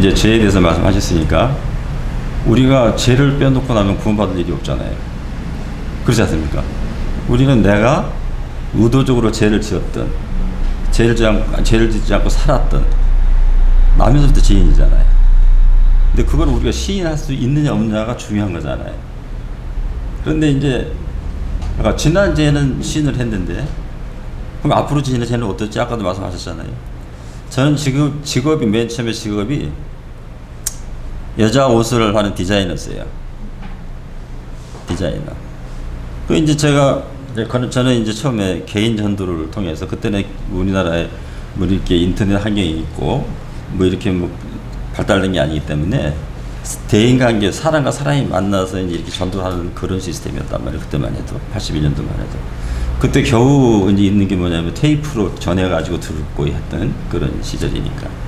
이제 죄에 대해서 말씀하셨으니까 우리가 죄를 빼놓고 나면 구원받을 일이 없잖아요. 그렇지 않습니까? 우리는 내가 의도적으로 죄를 지었든 죄를 짓지 않고 살았든 나면서부터 죄인이잖아요. 근데 그걸 우리가 시인할 수 있느냐 없느냐가 중요한 거잖아요. 그런데 이제 그러니까 지난 죄는 시인을 했는데 그럼 앞으로 지는 죄는 어떨지 아까도 말씀하셨잖아요. 저는 지금 직업이 맨 처음에 직업이 여자 옷을 하는 디자이너였어요. 디자이너. 그 이제 저는 이제 처음에 개인 전도를 통해서 그때는 우리나라에 뭐 이렇게 인터넷 환경이 있고 뭐 이렇게 뭐 발달된 게 아니기 때문에 대인관계 사람과 사람이 만나서 이제 이렇게 전도하는 그런 시스템이었단 말이에요. 그때만 해도 81년도만 해도 그때 겨우 이제 있는 게 뭐냐면 테이프로 전해가지고 듣고 했던 그런 시절이니까.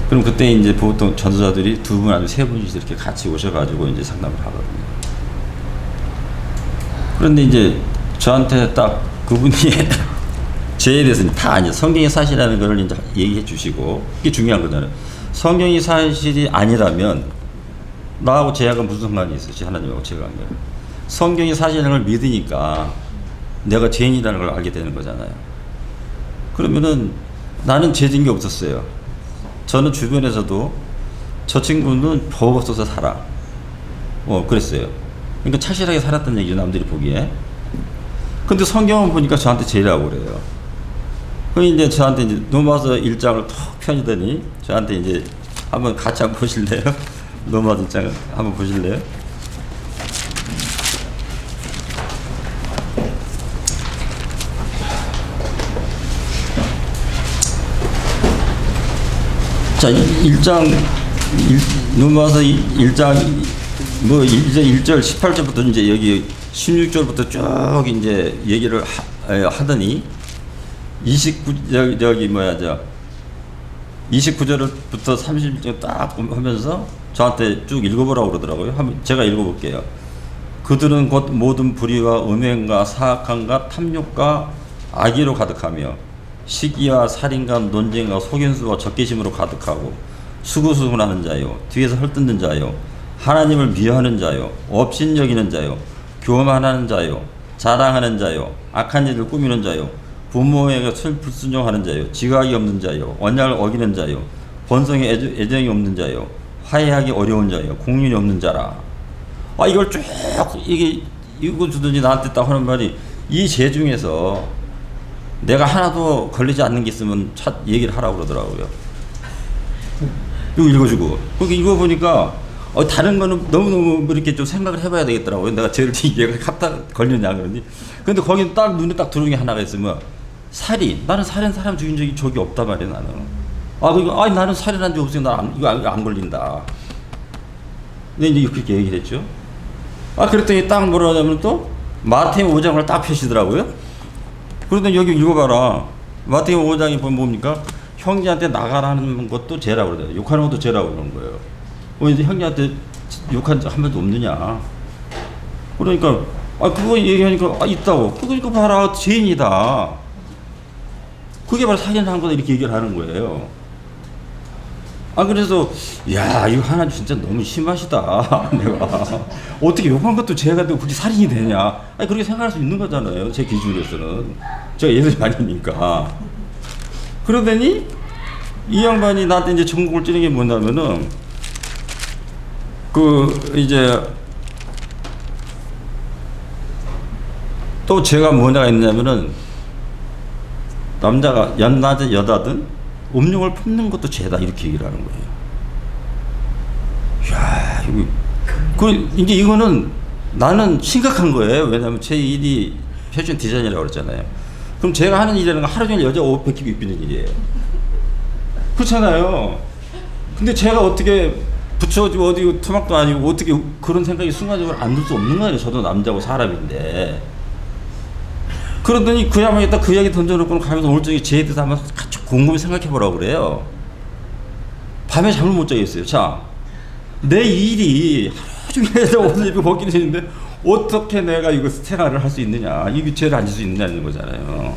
그럼 그때 이제 보통 전도자들이 두 분 아니면 세 분씩 이렇게 같이 오셔가지고 이제 상담을 하거든요. 그런데 이제 저한테 딱 그분이 죄에 대해서는 다 아니죠. 성경이 사실이라는 걸 이제 얘기해 주시고 이게 중요한 거잖아요. 성경이 사실이 아니라면 나하고 죄하고 무슨 상관이 있을지 하나님하고 죄가 관계가. 성경이 사실이라는 걸 믿으니까 내가 죄인이라는 걸 알게 되는 거잖아요. 그러면은 나는 죄진 게 없었어요. 저는 주변에서도 저 친구는 법 없어서 살아. 그랬어요. 그러니까 착실하게 살았던 얘기죠, 남들이 보기에. 근데 성경은 보니까 저한테 죄라고 그래요. 그 이제 저한테 이제 로마서 1장을 톡 펴니더니 저한테 이제 한번 같이 한번 보실래요? 로마서 1장 한번 보실래요? 자, 1장, 로마서 1장, 뭐, 이제 1절, 18절부터 이제 여기 16절부터 쭉 이제 얘기를 하더니 29절부터 30절 딱 하면서 저한테 쭉 읽어보라고 그러더라고요. 제가 읽어볼게요. 그들은 곧 모든 불의와 음행과 사악함과 탐욕과 악의로 가득하며 시기와 살인과 논쟁과 속임수와 적개심으로 가득하고 수구수군하는 자요 뒤에서 헐뜯는 자요 하나님을 미워하는 자요 업신여기는 자요 교만하는 자요 자랑하는 자요 악한 일을 꾸미는 자요 부모에게 불순종하는 자요 지각이 없는 자요 언약을 어기는 자요 본성에 애정이 없는 자요 화해하기 어려운 자요 공륜이 없는 자라. 이걸 쭉 이거 주더니 나한테 딱 하는 말이 이 죄 중에서 내가 하나도 걸리지 않는 게 있으면 얘기를 하라고 그러더라고요. 이거 읽어주고. 그러니까 이거 보니까, 다른 거는 너무너무 이렇게 좀 생각을 해봐야 되겠더라고요. 내가 죄를 얘가 갖다 걸렸냐, 그러니. 근데 거기 딱 눈에 딱 들어오는 게 하나가 있으면, 나는 살인 사람 죽인 적이 없단 말이야, 나는. 나는 살인한 적 없으니까 이거 안 걸린다. 근데 이제 그렇게 얘기를 했죠. 그랬더니 딱 뭐라 하냐면 또, 마태복음 5장을 딱 펴시더라고요. 그러더니 여기 읽어봐라. 마태복음 5장이 보면 뭡니까? 형제한테 나가라는 것도 죄라고 그래요. 욕하는 것도 죄라고 그러는 거예요. 이제 형제한테 욕한 적 한 번도 없느냐. 그러니까, 그거 얘기하니까, 있다고. 그러니까 봐라, 죄인이다. 그게 바로 살인한 거다. 이렇게 얘기를 하는 거예요. 그래서, 야, 이거 하나 진짜 너무 심하시다. 내가. 어떻게 욕한 것도 죄가 되고 그게 살인이 되냐. 그렇게 생각할 수 있는 거잖아요. 제 기준에서는. 제가 예술이 아니니까. 그러더니, 이 양반이 나한테 이제 전국을 찌는 게 뭐냐면은, 또 제가 뭐냐가 있냐면은, 남자가, 여자든, 음욕을 품는 것도 죄다 이렇게 얘기를 하는 거예요. 이야, 이제 이거는 나는 심각한 거예요. 왜냐하면 제 일이 패션 디자인이라고 그랬잖아요. 그럼 제가 하는 일이라는 건 하루 종일 여자 옷 벗기고 입히는 일이에요. 그렇잖아요. 근데 제가 어떻게 붙여가지고 어디 토막도 아니고 어떻게 그런 생각이 순간적으로 안 들 수 없는 거예요. 저도 남자고 사람인데. 그러더니 그 양반이 딱 그 이야기 던져놓고 가면서 오늘 저녁에 쟤에 대해서 한번 같이 곰곰이 생각해보라고 그래요. 밤에 잠을 못 자겠어요. 자, 내 일이 하루 종일 옷을 입고 벗기는 일인데 어떻게 내가 이거 생활을 할 수 있느냐, 이 죄를 안 질 수 있느냐는 거잖아요.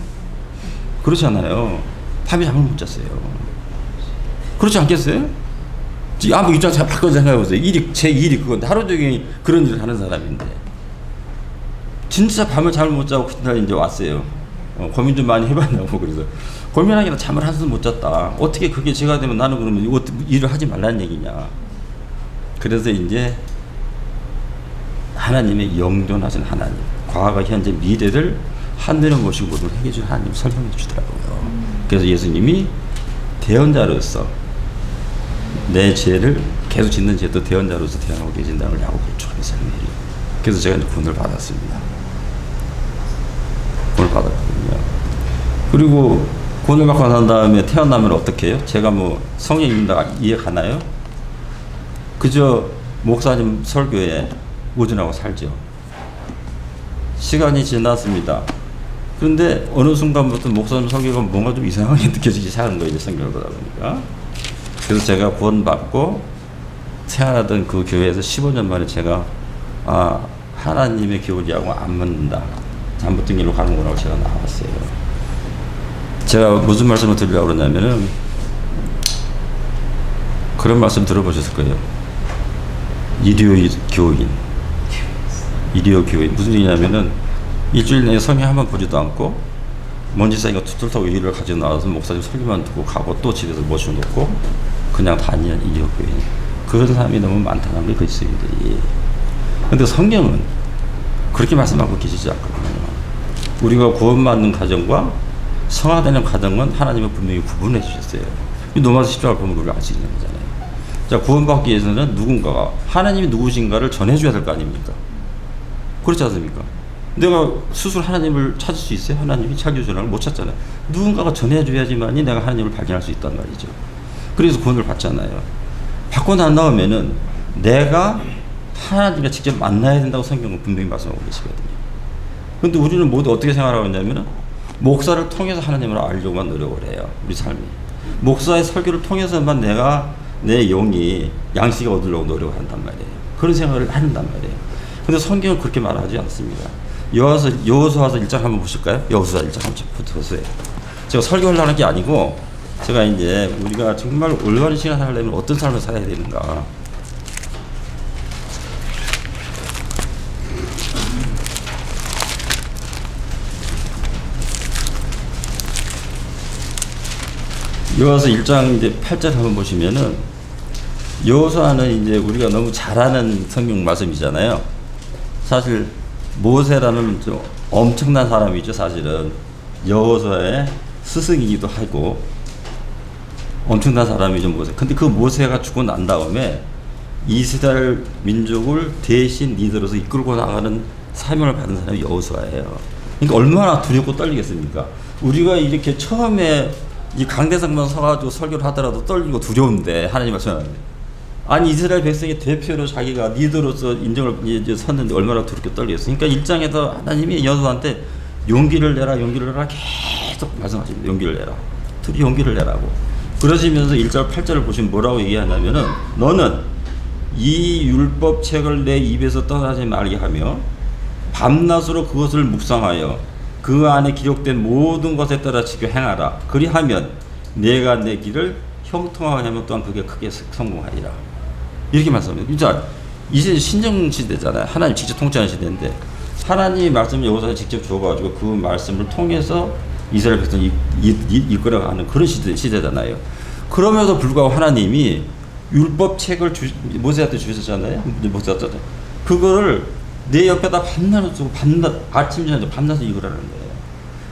그렇잖아요. 밤에 잠을 못 잤어요. 그렇지 않겠어요? 한번 입장 바꿔 생각해보세요. 제 일이 그건데 하루 종일 그런 일을 하는 사람인데 진짜 밤을 잠을 못 자고 그날 이제 왔어요. 고민 좀 많이 해봤냐고. 그래서 고민하기나 잠을 한숨 못 잤다. 어떻게 그게 제가 되면 나는 그러면 이거 일을 하지 말라는 얘기냐. 그래서 이제 하나님의 영존하신 하나님, 과거, 현재, 미래를 하늘에 모시고 모든 걸 해결해 하나님 설명해 주더라고요. 그래서 예수님이 대언자로서 내 죄를 계속 짓는 죄도 대언자로서 태어나고 계신다는 걸 야고보서 쭉 설명해요. 그래서 제가 이제 구원을 받았습니다. 구원을 받았거든요. 그리고 구원을 받고 난 다음에 태어나면 어떻게 해요? 제가 뭐 성령 읽는다 이해 가나요? 그저 목사님 설교에 의존하고 살죠. 시간이 지났습니다. 그런데 어느 순간부터 목사님 설교가 뭔가 좀 이상하게 느껴지기 시작하는 거예요. 성경을 보다 보니까. 그래서 제가 구원받고 생활하던 그 교회에서 15년 만에 제가 하나님의 교리하고 안 맞는다. 잘못된 길로 가는구나 제가 나왔어요. 제가 무슨 말씀을 드리려고 그러냐면은 그런 말씀 들어보셨을 거예요. 이료 교인 무슨 얘기냐면은 일주일 내에 성경 한번 보지도 않고 먼지 쌓이가 툭툭 타고 일을 가지고 나와서 목사님 설교만 듣고 가고 또 집에서 모셔놓고 그냥 다니는 이료 교인, 그런 사람이 너무 많다는 게 그리스도인들이. 근데 성경은 그렇게 말씀하고 계시지 않거든요. 우리가 구원받는 과정과 성화되는 과정은 하나님은 분명히 구분해 주셨어요. 이 로마서 10장을 보면 우리가 알 수 있는 거잖아요. 자, 구원받기 위해서는 누군가가 하나님이 누구신가를 전해줘야 될 거 아닙니까? 그렇지 않습니까? 내가 스스로 하나님을 찾을 수 있어요? 하나님이 찾겨주라는 못 찾잖아요. 누군가가 전해줘야지만이 내가 하나님을 발견할 수 있단 말이죠. 그래서 구원을 받잖아요. 받고 난 다음에는 내가 하나님과 직접 만나야 된다고 성경은 분명히 말씀하고 계시거든요. 근데 우리는 모두 어떻게 생각하고 있냐면은 목사를 통해서 하나님을 알려고만 노력을 해요. 우리 삶이. 목사의 설교를 통해서만 내가 내 영이 양식을 얻으려고 노력을 한단 말이에요. 그런 생각을 한단 말이에요. 근데 성경은 그렇게 말하지 않습니다. 여호수아서 1장 한번 보실까요? 여호수아 1장 한번 보세요. 제가 설교를 하는 게 아니고 제가 이제 우리가 정말 올바른 시간 살려면 어떤 삶을 살아야 되는가. 여호수아 1장 이제 8절 한번 보시면은 여호수아는 이제 우리가 너무 잘 아는 성경 말씀이잖아요. 사실 모세라는 좀 엄청난 사람이죠. 사실은 여호수아의 스승이기도 하고 엄청난 사람이죠, 모세. 근데 그 모세가 죽고 난 다음에 이스라엘 민족을 대신 리더로서 이끌고 나가는 사명을 받은 사람이 여호수아예요. 그러니까 얼마나 두렵고 떨리겠습니까? 우리가 이렇게 처음에 이 강대상만 서가지고 설교를 하더라도 떨리고 두려운데 하나님 말씀하는데, 아니 이스라엘 백성의 대표로 자기가 리더로서 인정을 이제 섰는데 얼마나 두렵게 떨리겠어요. 그러니까 1장에서 하나님이 여호수아한테 용기를 내라 계속 말씀하십니다. 용기를 내라. 둘이 용기를 내라고. 그러시면서 1절 8절을 보시면 뭐라고 얘기하냐면은 너는 이 율법책을 내 입에서 떠나지 말게 하며 밤낮으로 그것을 묵상하여 그 안에 기록된 모든 것에 따라 지켜 행하라. 그리하면 내가 내 길을 형통하게 하면 또한 그게 크게 성공하리라. 이렇게 말씀합니다. 진짜 이제 신정 시대잖아요. 하나님 직접 통치하는 시대인데 하나님의 말씀을 여호수아에 직접 줘가지고 그 말씀을 통해서 이스라엘 백성이 이끌어가는 그런 시대잖아요. 그럼에도 불구하고 하나님이 율법책을 모세한테 주셨잖아요. 그거를 내 옆에다 밤낮 두고 아침 저녁 밤낮 읽으라는 거예요.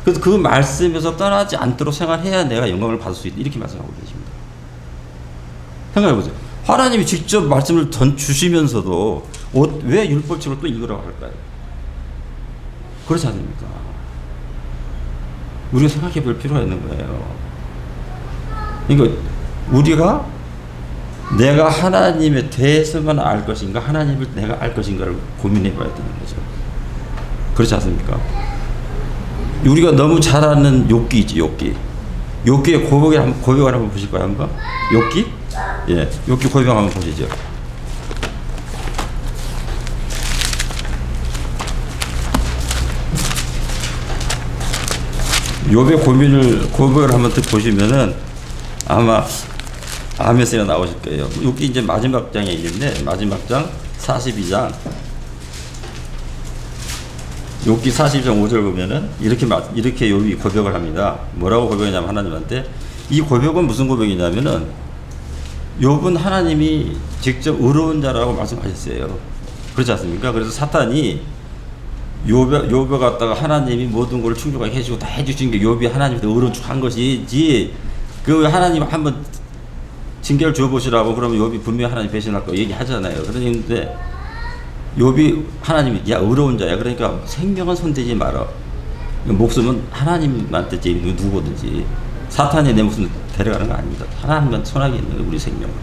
그래서 그 말씀에서 떠나지 않도록 생활해야 내가 영광을 받을 수 있다. 이렇게 말씀하고 계십니다. 생각해보세요. 하나님이 직접 말씀을 주시면서도 왜 율법책을 또 읽으라고 할까요? 그렇지 않습니까? 우리가 생각해 볼 필요가 있는 거예요. 그러니까 우리가 내가 하나님에 대해서만 알 것인가, 하나님을 내가 알 것인가를 고민해 봐야 되는 거죠. 그렇지 않습니까? 우리가 너무 잘 아는 욥기지, 욥기. 욥기의 고백을 한번 보실까요, 한번? 욥기? 예, 욥기 고백 한번 보시죠. 욥의 고백을 한번 보시면은 아마 아메스가 나오실 거예요. 여기 이제 마지막 장에 있는데 마지막 장 42장 욥기 42장 5절 보면은 이렇게 욥이 고백을 합니다. 뭐라고 고백하냐면 하나님한테 이 고백은 무슨 고백이냐면은 욥은 하나님이 직접 의로운 자라고 말씀하셨어요. 그렇지 않습니까? 그래서 사탄이 욥을 갖다가 하나님이 모든 걸 충족하게 해주고 다 해주신 게 욥이 하나님한테 의로운 척한 것이지 그 하나님 한번 징계를 줘보시라고 그러면 욥이 분명히 하나님 배신할 거 얘기하잖아요. 그런데 욥이 하나님이 야 의로운 자야 그러니까 생명은 손대지 마라. 목숨은 하나님한테 누구든지 사탄이 내 목숨 데려가는 거 아닙니다. 하나님만 손아귀에 있는 거예요. 우리 생명은.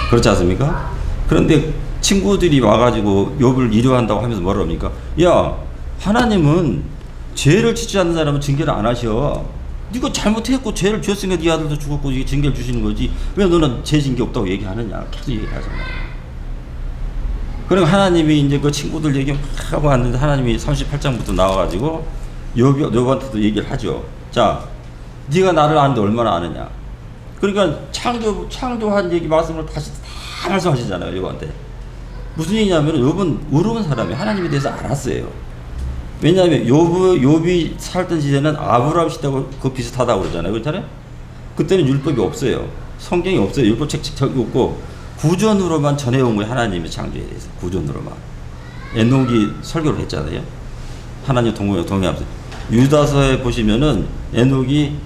그렇지 않습니까? 그런데 친구들이 와가지고 욥을 이려한다고 하면서 뭐라 합니까? 야 하나님은 죄를 짓지 않는 사람은 징계를 안 하셔. 네가 잘못했고 죄를 지었으니까 네 아들도 죽었고 이게 징계를 주시는 거지 왜 너는 죄 징계 없다고 얘기하느냐 계속 얘기하잖아요. 그러니까 하나님이 이제 그 친구들 얘기 막 하고 왔는데 하나님이 38장부터 나와가지고 욥한테도 얘기를 하죠. 자 네가 나를 아는데 얼마나 아느냐. 그러니까 창조한 얘기 말씀을 다시 다 말씀하시잖아요. 욥한테 무슨 얘기냐면 욥은 의로운 사람이 하나님에 대해서 알았어요. 왜냐하면 욥이 살던 시대는 아브라함 시대하고 그 비슷하다고 그러잖아요. 그렇잖아요. 그때는 율법이 없어요. 성경이 없어요. 율법책 없고 구전으로만 전해온 거예요. 하나님의 창조에 대해서 구전으로만. 에녹이 설교를 했잖아요. 하나님 동의하면서 유다서에 보시면은 에녹이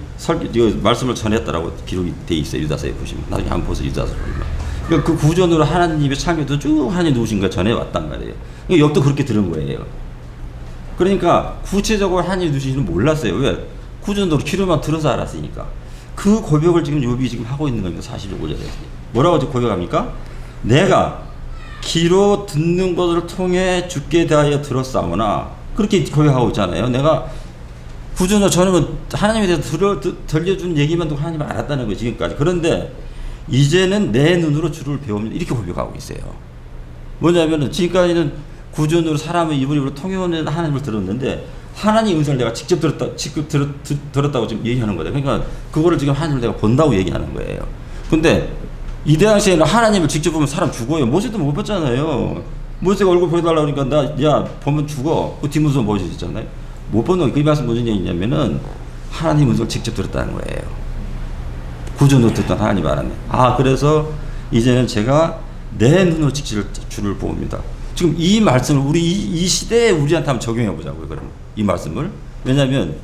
말씀을 전했다라고 기록이 돼 있어요. 유다서에 보시면 나중에 한번 보세요. 유다서 보면. 그러니까 그 구전으로 하나님의 창조도 쭉 하나님 누구신가 전해왔단 말이에요. 그러니까 욥도 그렇게 들은 거예요. 그러니까 구체적으로 하나님 누구신지는 몰랐어요. 왜? 구전으로 귀로만 들어서 알았으니까. 그 고백을 지금 욥이 지금 하고 있는 겁니다. 45절에. 뭐라고 고백합니까? 내가 귀로 듣는 것을 통해 주께 대하여 들었사오나 그렇게 고백하고 있잖아요. 내가 구전으로 저는 하나님에 대해서 들려준 얘기만 듣고 하나님을 알았다는 거예요. 지금까지. 그런데 이제는 내 눈으로 주를 배웁니다. 이렇게 고백하고 있어요. 뭐냐면은 지금까지는 구전으로 사람의 입으로 통해오는 하나님을 들었는데 하나님 음성을 내가 직접 들었다고 지금 얘기하는 거예요. 그러니까 그거를 지금 하나님을 내가 본다고 얘기하는 거예요. 근데 이 당시에는 하나님을 직접 보면 사람 죽어요. 모세도 못 봤잖아요. 모세가 얼굴 보여달라고 그러니까 야 보면 죽어. 그 뒷모습 보여주셨잖아요. 못 보는 그 말씀 무슨 얘기냐면은 하나님 음성을 직접 들었다는 거예요. 구전으로 듣던 하나님 알았네. 그래서 이제는 제가 내 눈으로 직접 주를 보옵니다. 지금 이 말씀을 우리 이 시대에 우리한테 한번 적용해 보자고요. 그럼 이 말씀을 왜냐하면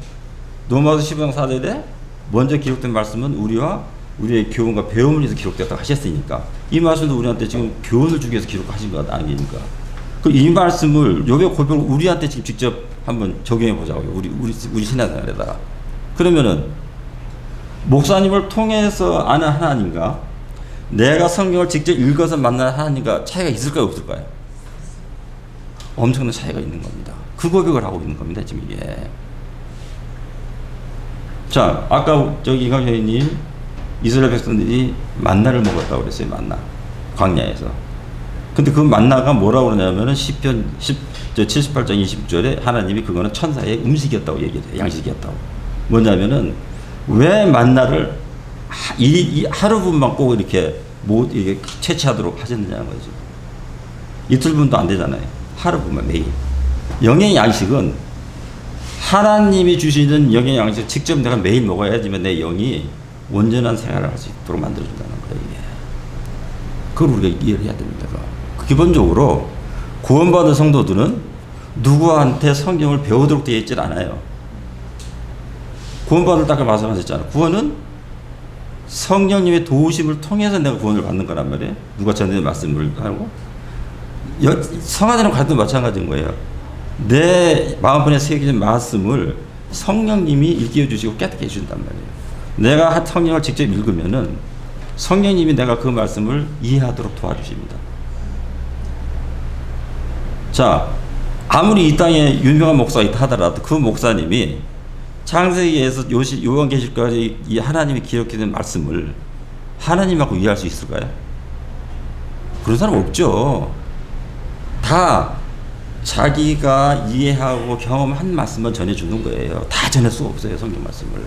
로마서 15장 4절에 먼저 기록된 말씀은 우리와 우리의 교훈과 배움을 위해서 기록됐다고 하셨으니까 이 말씀도 우리한테 지금 교훈을 주기 위해서 기록하신 것 아닙니까? 이 말씀을 욥의 고백을 우리한테 지금 직접 한번 적용해 보자고요. 우리 신앙생활에다가. 그러면은 목사님을 통해서 아는 하나님과 내가 성경을 직접 읽어서 만난 하나님과 차이가 있을까요, 없을까요? 엄청난 차이가 있는 겁니다. 그 고백을 하고 있는 겁니다, 지금 이게. 자, 아까 이강 회장님 이스라엘 백성들이 만나를 먹었다고 그랬어요, 만나. 광야에서. 근데 그 만나가 뭐라고 그러냐면은 시편 78장 20절에 하나님이 그거는 천사의 음식이었다고 얘기해요. 양식이었다고. 뭐냐면은 왜 만나를 이 하루분만 꼭 이렇게 채취하도록 하셨느냐는 거죠. 이틀분도 안 되잖아요. 하루분만 매일. 영의 양식은 하나님이 주시는 영의 양식 직접 내가 매일 먹어야지만 내 영이 온전한 생활을 할 수 있도록 만들어준다는 거예요. 이게. 그걸 우리가 이해를 해야 됩니다. 기본적으로 구원받은 성도들은 누구한테 성경을 배우도록 되어 있질 않아요. 구원받을 때 아까 말씀하셨잖아요. 구원은 성령님의 도우심을 통해서 내가 구원을 받는 거란 말이에요. 누가 전에 말씀을 하고 성화되는 과정도 마찬가지인 거예요. 내 마음판에 새겨진 말씀을 성령님이 일깨워 주시고 깨닫게 해준단 말이에요. 내가 성경을 직접 읽으면은 성령님이 내가 그 말씀을 이해하도록 도와주십니다. 자, 아무리 이 땅에 유명한 목사가 있다 하더라도 그 목사님이 창세기에서 요한계시록까지 이 하나님이 기록해둔 말씀을 하나님하고 이해할 수 있을까요? 그런 사람 없죠. 다 자기가 이해하고 경험한 말씀만 전해주는 거예요. 다 전할 수가 없어요, 성경 말씀을.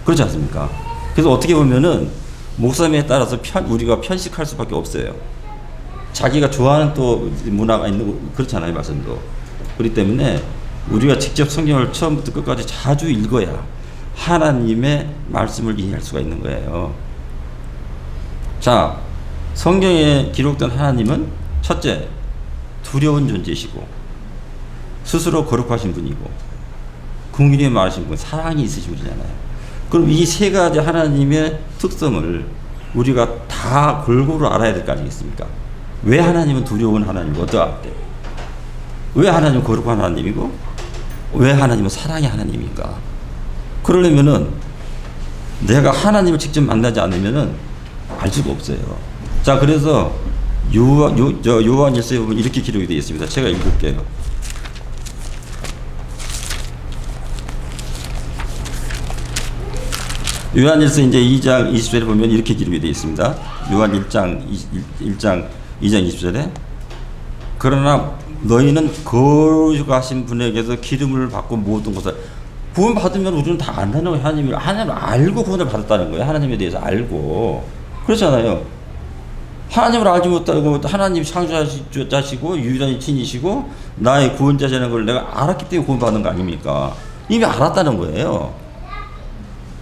그렇지 않습니까? 그래서 어떻게 보면은 목사님에 따라서 우리가 편식할 수밖에 없어요. 자기가 좋아하는 또 문화가 있는 거 그렇잖아요, 말씀도. 그렇기 때문에 우리가 직접 성경을 처음부터 끝까지 자주 읽어야 하나님의 말씀을 이해할 수가 있는 거예요. 자, 성경에 기록된 하나님은 첫째, 두려운 존재이시고 스스로 거룩하신 분이고 긍휼히 많으신 분, 사랑이 있으신 분이잖아요. 그럼 이 세 가지 하나님의 특성을 우리가 다 골고루 알아야 될 거 아니겠습니까? 왜 하나님은 두려운 하나님이고 어떠한데? 왜 하나님은 거룩한 하나님이고 왜 하나님은 사랑의 하나님인가? 그러려면은 내가 하나님을 직접 만나지 않으면은 알 수가 없어요. 자, 그래서 요한일서에 보면 이렇게 기록이 되어 있습니다. 제가 읽을게요. 요한일서 이제 2장 20절에 보면 이렇게 기록이 되어 있습니다. 요한 1장 2장 20절에 그러나 너희는 거룩하신 분에게서 기름을 받고 모든 것을 구원 받으면 우리는 다 안다는 거예요. 하나님을 알고 구원을 받았다는 거예요. 하나님에 대해서 알고. 그렇잖아요. 하나님을 알지 못하고 하나님 창조자시고 유일한 신이시고 나의 구원자라는 걸 내가 알았기 때문에 구원받는 거 아닙니까? 이미 알았다는 거예요.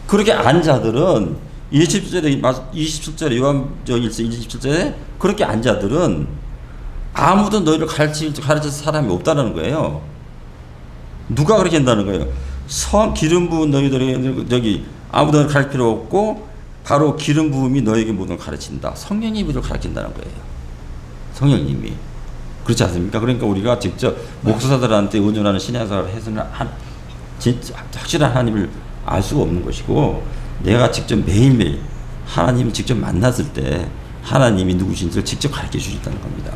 그렇게 안 자들은 27절에 요한일서 27절에 그렇게 안 자들은 아무도 너희를 가르칠 사람이 없다는 거예요. 누가 그렇게 한다는 거예요? 기름 부은 너희들에게 저기 아무도 가르칠 필요 없고 바로 기름 부음이 너에게 모든 걸 가르친다. 성령님이 를 가르친다는 거예요. 성령님이. 그렇지 않습니까? 그러니까 우리가 직접 목사들한테 의존하는 신앙생활을 해서는 진짜 확실한 하나님을 알 수가 없는 것이고 내가 직접 매일매일 하나님을 직접 만났을 때 하나님이 누구신지를 직접 가르쳐 주신다는 겁니다.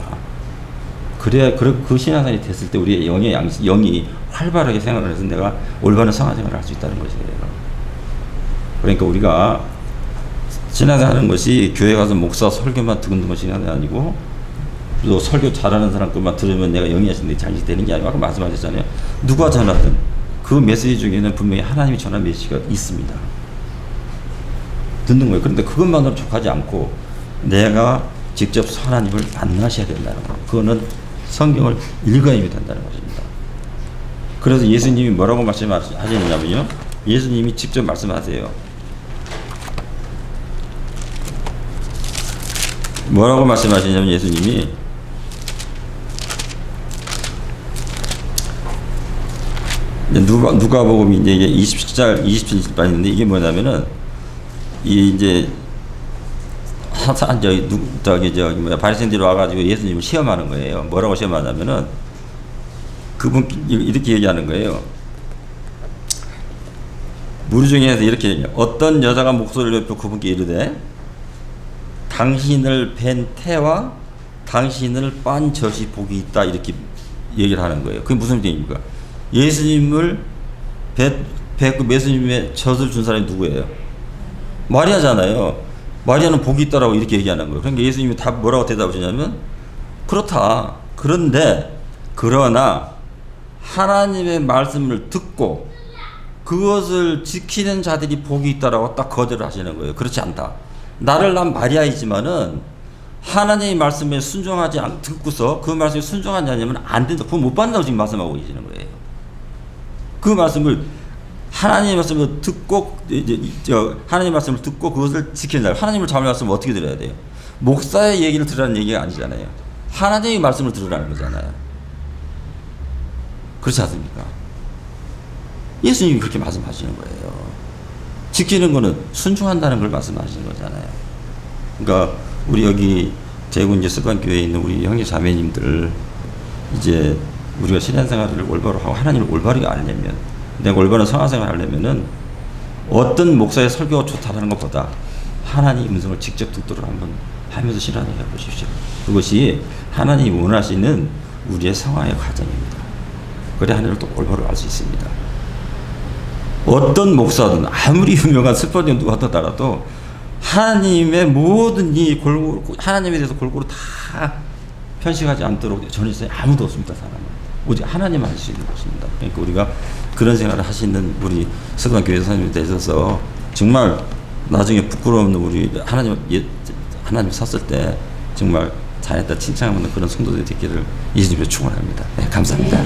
그래야 그 신앙생활이 됐을 때 우리의 영이 활발하게 생활을 해서 내가 올바른 성화생활을 할 수 있다는 것이에요. 그러니까 우리가 신앙생활하는 것이 교회 가서 목사 설교만 듣는 것이 아니고 또 설교 잘하는 사람 것만 들으면 내가 영이 장식되는 게 아니고 아까 말씀하셨잖아요. 누가 전하든 그 메시지 중에는 분명히 하나님이 전한 메시지가 있습니다. 듣는 거예요. 그런데 그것만으로 족하지 않고 내가 직접 하나님을 만나셔야 된다는 거예요. 그거는 성경을 읽어야 된다는 것입니다. 그래서 예수님이 뭐라고 말씀하시느냐면요. 예수님이 직접 말씀하세요. 뭐라고 말씀하시냐면 예수님이 누가복음 이제 이게 27절 있는데 이게 뭐냐면은 이제 바리새인들이 와가지고 예수님을 시험하는 거예요. 뭐라고 시험하냐면은 그분 이렇게 얘기하는 거예요. 무리 중에서 이렇게 얘기해요. 어떤 여자가 목소리를 높여 그분께 이르되 당신을 뵌 태와 당신을 빤 젖이 복이 있다 이렇게 얘기를 하는 거예요. 그게 무슨 얘기입니까? 예수님을 예수님의 젖을 준 사람이 누구예요? 마리아잖아요. 마리아는 복이 있다라고 이렇게 얘기하는 거예요. 그러니까 예수님이 뭐라고 대답하시냐면 그렇다. 그러나 하나님의 말씀을 듣고 그것을 지키는 자들이 복이 있다라고 딱 거절을 하시는 거예요. 그렇지 않다. 나를 난 마리아이지만은 하나님의 말씀에 듣고서 그 말씀에 순종하지 않으면 안 된다. 그거 못 받는다고 지금 말씀하고 계시는 거예요. 그 말씀을 하나님의 말씀을 듣고 하나님의 말씀을 듣고 그것을 지키는 자. 하나님을 잘못 말씀을 어떻게 들어야 돼요? 목사의 얘기를 들으라는 얘기가 아니잖아요. 하나님의 말씀을 들으라는 거잖아요. 그렇지 않습니까? 예수님이 그렇게 말씀하시는 거예요. 지키는 거는 순종한다는 걸 말씀하시는 거잖아요. 그러니까 우리 여기 대구 이제 습관교회에 있는 우리 형제 자매님들 이제 우리가 신앙생활을 올바로 하고 하나님을 올바르게 알려면 내가 올바른 성화생활을 하려면은 어떤 목사의 설교가 좋다라는 것보다 하나님의 음성을 직접 듣도록 한번 하면서 신앙을 해보십시오. 그것이 하나님이 원하시는 우리의 성화의 과정입니다. 그래 하나님을 또 올바로 알 수 있습니다. 어떤 목사든 아무리 유명한 스포츠 누가 하더라도 하나님의 모든 하나님에 대해서 골고루 다 편식하지 않도록 전해주세요. 아무도 없습니다. 사람은 오직 하나님만 할 수 있는 것입니다. 그러니까 우리가 그런 생활을 하시는 우리 서강교회 선생님에 대해서 정말 나중에 부끄러운 우리 하나님 섰을 때 정말 잘했다 칭찬하는 그런 성도들이 되기를 예수님으로 축원합니다. 네, 감사합니다.